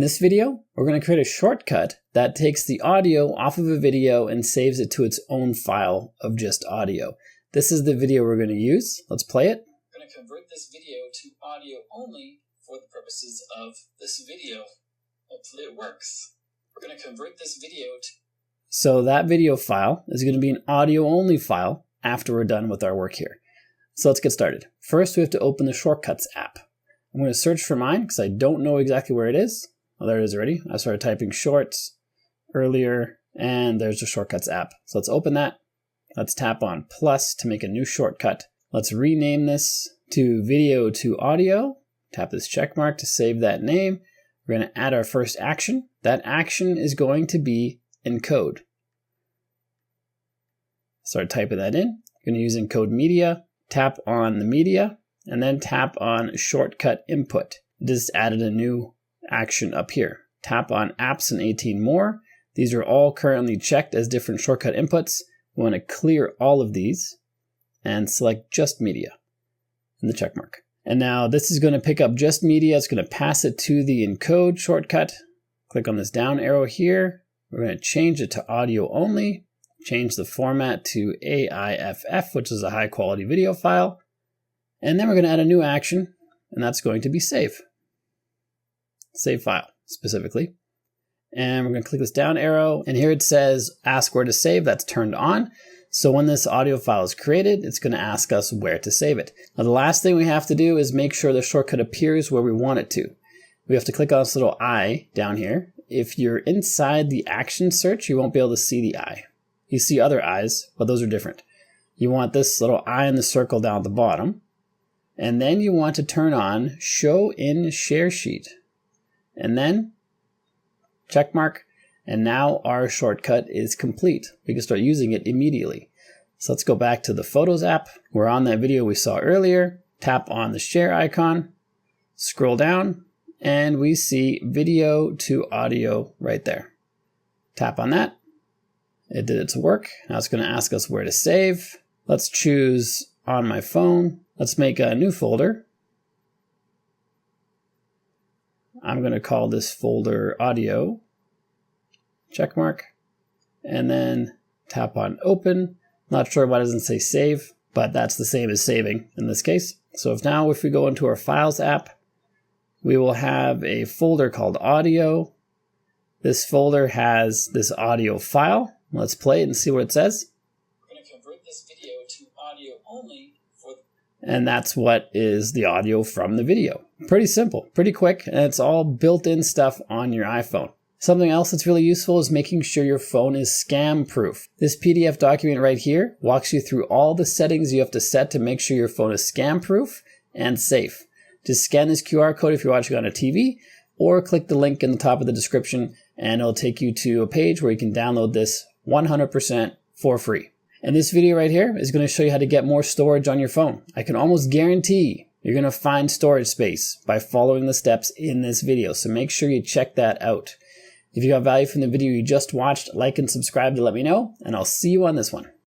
In this video, we're going to create a shortcut that takes the audio off of a video and saves it to its own file of just audio. This is the video we're going to use. Let's play it. I'm going to convert this video to audio only for the purposes of this video. Hopefully it works. We're going to convert this video to... So that video file is going to be an audio only file after we're done with our work here. So let's get started. First, we have to open the Shortcuts app. I'm going to search for mine because I don't know exactly where it is. Oh, there it is already. I started typing shorts earlier, and there's the Shortcuts app. So let's open that. Let's tap on plus to make a new shortcut. Let's rename this to video to audio. Tap this check mark to save that name. We're going to add our first action. That action is going to be Encode. Start typing that in. I'm going to use Encode media. Tap on the media, and then tap on shortcut input. Just added a new action up here. Tap on apps and 18 more. These are all currently checked as different shortcut inputs. We want to clear all of these and select just media and the check mark. And now this is going to pick up just media. It's going to pass it to the encode shortcut. Click on this down arrow here. We're going to change it to audio only. Change the format to AIFF, which is a high quality video file. And then we're going to add a new action, and that's going to be save. Save file, specifically. And we're going to click this down arrow, and here it says ask where to save. That's turned on. So when this audio file is created, it's going to ask us where to save it. Now the last thing we have to do is make sure the shortcut appears where we want it to. We have to click on this little eye down here. If you're inside the action search, you won't be able to see the eye. You see other eyes, but those are different. You want this little eye in the circle down at the bottom. And then you want to turn on show in share sheet. And then check mark. And now our shortcut is complete. We can start using it immediately. So let's go back to the Photos app. We're on that video we saw earlier. Tap on the share icon. Scroll down. And we see video to audio right there. Tap on that. It did its work. Now it's going to ask us where to save. Let's choose on my phone. Let's make a new folder. I'm going to call this folder audio. Check mark. And then tap on open. Not sure why it doesn't say save, but that's the same as saving in this case. So if we go into our Files app, we will have a folder called audio. This folder has this audio file. Let's play it and see what it says. We're going to convert this video to audio only for... And that's what is the audio from the video. Pretty simple, pretty quick, and it's all built-in stuff on your iPhone. Something else that's really useful is making sure your phone is scam-proof. This PDF document right here walks you through all the settings you have to set to make sure your phone is scam-proof and safe. Just scan this QR code if you're watching on a TV, or click the link in the top of the description, and it'll take you to a page where you can download this 100% for free. And this video right here is going to show you how to get more storage on your phone. I can almost guarantee you're going to find storage space by following the steps in this video. So make sure you check that out. If you got value from the video you just watched, like and subscribe to let me know, and I'll see you on this one.